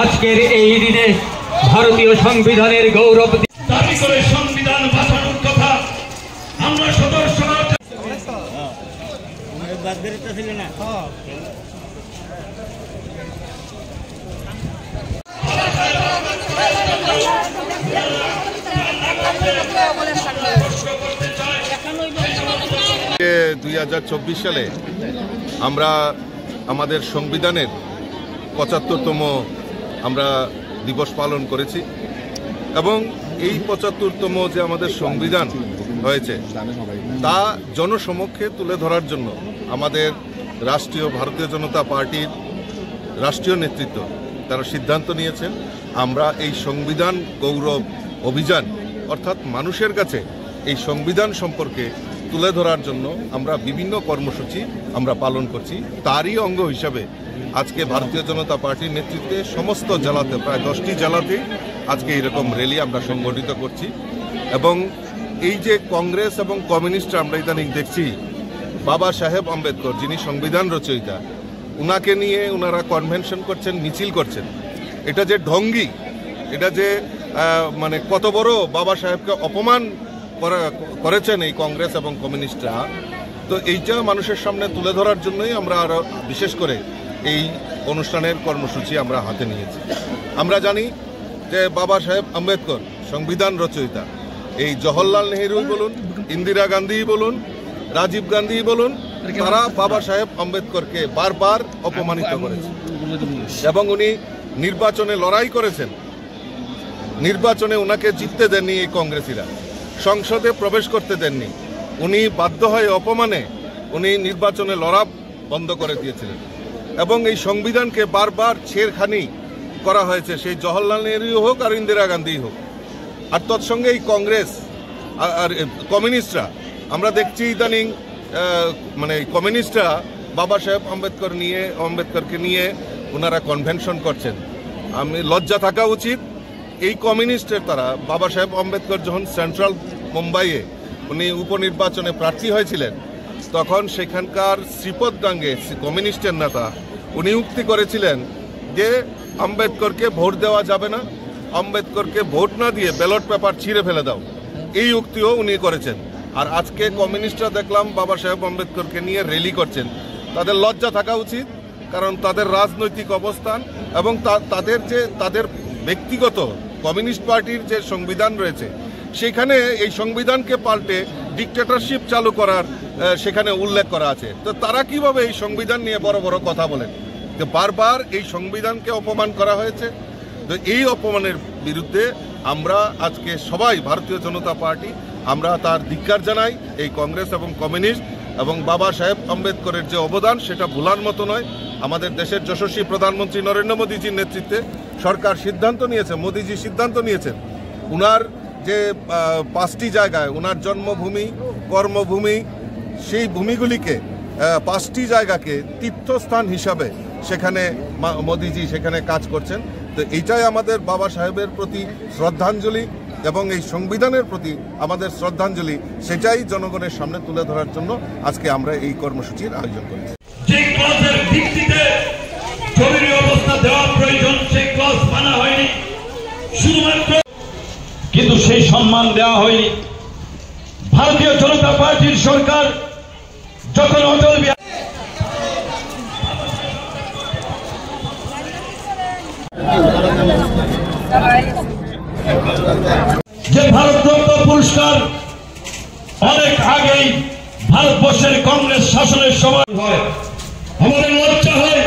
আজকের এই দিনে ভারতীয় সংবিধানের গৌরব দাবি করে সংবিধান বাঁচানোর কথা আমরা সদস্য $2024 সালে আমরা আমাদের সংবিধানের ৭৫তম আমরা দিবস পালন করেছি এবং এই ৭৫তম যে আমাদের সংবিধান হয়েছে তা জনসমক্ষে তুলে ধরার জন্য আমাদের রাষ্ট্রীয় ভারতীয় জনতা পার্টির রাষ্ট্রীয় নেতৃত্ব তারা সিদ্ধান্ত নিয়েছেন আমরা এই সংবিধান গৌরব অভিযান অর্থাৎ মানুষের কাছে এই সংবিধান সম্পর্কে তুলে ধরার জন্য আমরা বিভিন্ন কর্মসূচি আমরা পালন করছি তারই অঙ্গ হিসাবে আজকে ভারতীয় জনতা পার্টির নেতৃত্বে সমস্ত জেলাতে প্রায় 10টি জেলাতে আজকে এরকম র্যালি আমরা সংগঠিত করছি এবং এই যে কংগ্রেস এবং কমিউনিস্ট আমরা ইদানিং দেখছি বাবা সাহেব আম্বেদকর যিনি সংবিধান রচয়িতা উনাকে নিয়ে ওনারা কনভেনশন করছেন মিছিল করছেন এটা যে ঢঙ্গি এটা যে মানে কত বড় বাবা সাহেবকে অপমান করেছেন এই কংগ্রেস এবং কমিউনিস্টরা তো এইটা মানুষের সামনে তুলে ধরার জন্যই আমরা আরো বিশেষ করে এই অনুষ্ঠানের কর্মসূচি আমরা হাতে নিয়েছি আমরা জানি যে বাবা সাহেব আম্বেদকর সংবিধান রচয়িতা এই জওহরলাল নেহরুই বলুন ইন্দিরা গান্ধী বলুন রাজীব গান্ধী বলুন তারা বাবা সাহেব আম্বেদকরকে বারবার অপমানিত করেছে এবং উনি নির্বাচনে লড়াই করেছেন নির্বাচনে উনাকে জিততে দেননি এই কংগ্রেসীরা সংসদে প্রবেশ করতে দেননি উনি বাধ্য হয়ে অপমানে উনি নির্বাচনে লড়া বন্ধ করে দিয়েছিলেন এবং এই সংবিধানকে বারবার ছেড়খানি করা হয়েছে সেই জওহরলাল নেহরু হোক আর ইন্দিরা গান্ধী হোক আর তৎসঙ্গে এই কংগ্রেস আর কমিউনিস্টরা আমরা দেখছি ইদানিং মানে কমিউনিস্টরা বাবা সাহেব আম্বেদকরকে নিয়ে ওনারা কনভেনশন করছেন আমি লজ্জা থাকা উচিত এই কমিউনিস্টের তারা বাবা সাহেব আম্বেদকর যখন সেন্ট্রাল মুম্বাইয়ে উনি উপনির্বাচনে প্রার্থী হয়েছিলেন তখন সেখানকার শ্রীপদ গাঙ্গে কমিউনিস্টের নেতা উনি উক্তি করেছিলেন যে আম্বেদকরকে ভোট দেওয়া যাবে না আম্বেদকরকে ভোট না দিয়ে ব্যালট পেপার ছিঁড়ে ফেলে দাও এই উক্তিও উনি করেছেন আর আজকে কমিউনিস্টরা দেখলাম বাবা সাহেব আম্বেদকরকে নিয়ে র্যালি করছেন তাদের লজ্জা থাকা উচিত কারণ তাদের রাজনৈতিক অবস্থান এবং তাদের ব্যক্তিগত কমিউনিস্ট পার্টির যে সংবিধান রয়েছে সেখানে এই সংবিধানকে পাল্টে ডিক্টেটরশিপ চালু করার সেখানে উল্লেখ করা আছে তো তারা কিভাবে এই সংবিধান নিয়ে বড় বড় কথা বলেন তো বারবার এই সংবিধানকে অপমান করা হয়েছে তো এই অপমানের বিরুদ্ধে আমরা আজকে সবাই ভারতীয় জনতা পার্টি আমরা তার ধিক্কার জানাই এই কংগ্রেস এবং কমিউনিস্ট এবং বাবা সাহেব আম্বেদকরের যে অবদান সেটা ভোলার মতো নয় আমাদের দেশের যশস্বী প্রধানমন্ত্রী নরেন্দ্র মোদীজির নেতৃত্বে সরকার সিদ্ধান্ত নিয়েছে মোদীজি সিদ্ধান্ত নিয়েছেন উনার যে 5টি জায়গায় ওনার জন্মভূমি কর্মভূমি সেই ভূমিগুলিকে 5টি জায়গাকে তীর্থস্থান হিসাবে সেখানে মোদীজি সেখানে কাজ করছেন তো এইটাই আমাদের বাবা সাহেবের প্রতি শ্রদ্ধাঞ্জলি এবং এই সংবিধানের প্রতি আমাদের শ্রদ্ধাঞ্জলি সেটাই জনগণের সামনে তুলে ধরার জন্য আজকে আমরা এই কর্মসূচির আয়োজন করেছি যে ক্লজের ভিত্তিতে জরুরি অবস্থা দেওয়া প্রয়োজন সেই ক্লজ মানা হয়নি শুধুমাত্র কিন্তু সেই সম্মান দেওয়া হয়নি ভারতীয় জনতা পার্টির সরকার যখন অটল বিহারী যে ভারতরত্ন পুরস্কার অনেক আগেই ভারতবর্ষের কংগ্রেস শাসনের সময় হয় আমাদের লজ্জা হয়